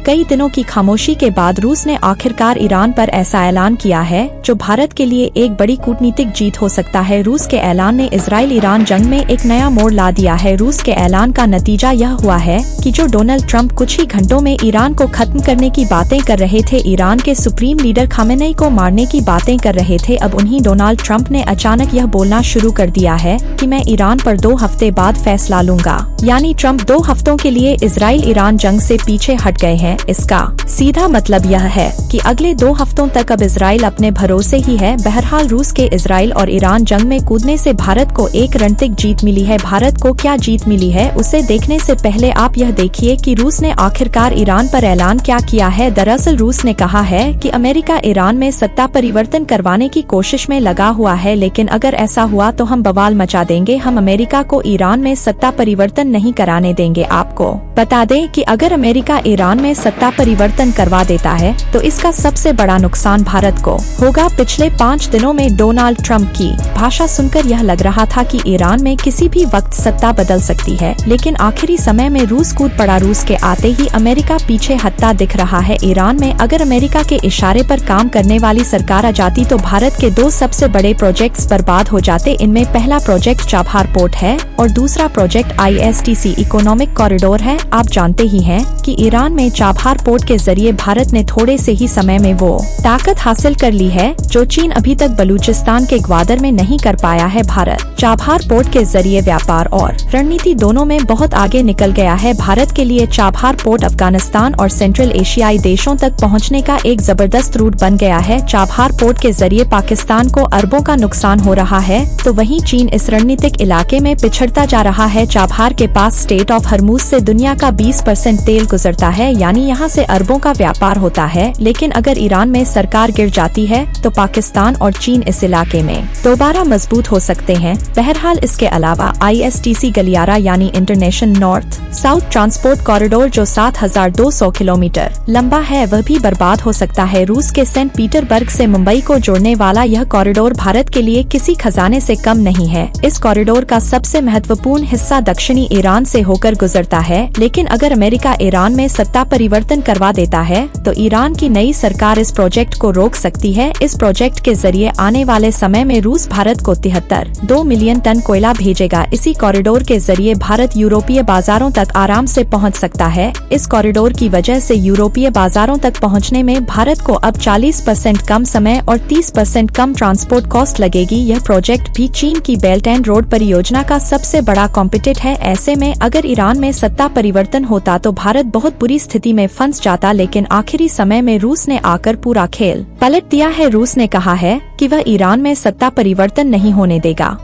कई दिनों की खामोशी के बाद रूस ने आखिरकार ईरान पर ऐसा ऐलान किया है जो भारत के लिए एक बड़ी कूटनीतिक जीत हो सकता है। रूस के ऐलान ने इजराइल ईरान जंग में एक नया मोड़ ला दिया है। रूस के ऐलान का नतीजा यह हुआ है कि जो डोनाल्ड ट्रंप कुछ ही घंटों में ईरान को खत्म करने की बातें कर रहे थे, ईरान के सुप्रीम लीडर खामेनेई को मारने की बातें कर रहे थे, अब उन्हीं डोनाल्ड ट्रंप ने अचानक यह बोलना शुरू कर दिया है कि मैं ईरान पर 2 हफ्ते बाद फैसला लूंगा। यानी ट्रंप 2 हफ्तों के लिए इजराइल ईरान जंग से पीछे हट गए हैं। इसका सीधा मतलब यह है कि अगले 2 हफ्तों तक अब इजराइल अपने भरोसे ही है। बहरहाल रूस के इजराइल और ईरान जंग में कूदने से भारत को एक रणनीतिक जीत मिली है। भारत को क्या जीत मिली है उसे देखने से पहले आप यह देखिए कि रूस ने आखिरकार ईरान पर ऐलान क्या किया है। दरअसल रूस ने कहा है कि अमेरिका ईरान में सत्ता परिवर्तन करवाने की कोशिश में लगा हुआ है, लेकिन अगर ऐसा हुआ तो हम बवाल मचा देंगे। हम अमेरिका को ईरान में सत्ता परिवर्तन नहीं कराने देंगे। आपको बता दें कि अगर अमेरिका ईरान में सत्ता परिवर्तन करवा देता है तो इसका सबसे बड़ा नुकसान भारत को होगा। पिछले 5 दिनों में डोनाल्ड ट्रंप की भाषा सुनकर यह लग रहा था कि ईरान में किसी भी वक्त सत्ता बदल सकती है, लेकिन आखिरी समय में रूस कूद पड़ा। रूस के आते ही अमेरिका पीछे हटता दिख रहा है। ईरान में अगर अमेरिका के इशारे पर काम करने वाली सरकार आ जाती तो भारत के 2 सबसे बड़े प्रोजेक्ट्स बर्बाद हो जाते। इनमें पहला प्रोजेक्ट चाबहार पोर्ट है और दूसरा प्रोजेक्ट ISTC इकोनॉमिक कॉरिडोर है। आप जानते ही हैं कि ईरान में चाबहार पोर्ट के जरिए भारत ने थोड़े से ही समय में वो ताकत हासिल कर ली है जो चीन अभी तक बलूचिस्तान के ग्वादर में नहीं कर पाया है। भारत चाबहार पोर्ट के जरिए व्यापार और रणनीति दोनों में बहुत आगे निकल गया है। भारत के लिए चाबहार पोर्ट अफगानिस्तान और सेंट्रल एशियाई देशों तक पहुंचने का एक जबरदस्त रूट बन गया है। चाबहार पोर्ट के जरिए पाकिस्तान को अरबों का नुकसान हो रहा है तो वहीं चीन इस रणनीतिक इलाके में पिछड़ता जा रहा है। चाबहार के पास स्टेट ऑफ हरमुज से दुनिया का 20% तेल गुजरता है, यानी यहाँ से अरबों का व्यापार होता है। लेकिन अगर ईरान में सरकार गिर जाती है तो पाकिस्तान और चीन इस इलाके में दोबारा मजबूत हो सकते हैं। बहरहाल इसके अलावा ISTC गलियारा यानी international north south transport corridor जो 7,200 किलोमीटर लंबा है वह भी बर्बाद हो सकता है। रूस के सेंट पीटरबर्ग से मुंबई को जोड़ने वाला यह कॉरिडोर भारत के लिए किसी खजाने से कम नहीं है। इस कॉरिडोर का सबसे महत्वपूर्ण हिस्सा दक्षिणी ईरान से होकर गुजरता है, लेकिन अगर अमेरिका ईरान में सत्ता परिवर्तन करवा देता है तो ईरान की नई सरकार इस प्रोजेक्ट को रोक सकती है। इस प्रोजेक्ट के जरिए आने वाले समय में रूस भारत को 73 मिलियन टन कोयला भेजेगा। इसी कॉरिडोर के जरिए भारत यूरोपीय बाजारों तक आराम से पहुंच सकता है। इस कॉरिडोर की वजह से यूरोपीय बाजारों तक पहुंचने में भारत को अब 40% कम समय और 30% कम ट्रांसपोर्ट कॉस्ट लगेगी। यह प्रोजेक्ट भी चीन की बेल्ट एंड रोड परियोजना का सबसे बड़ा कॉम्पिटिट है। ऐसे में अगर ईरान में सत्ता परिवर्तन होता तो भारत बहुत बुरी स्थिति में फंस जाता, लेकिन आखिरी समय में रूस ने आकर पूरा खेल पलट दिया है। रूस ने कहा है कि वह ईरान में सत्ता परिवर्तन नहीं होने देगा।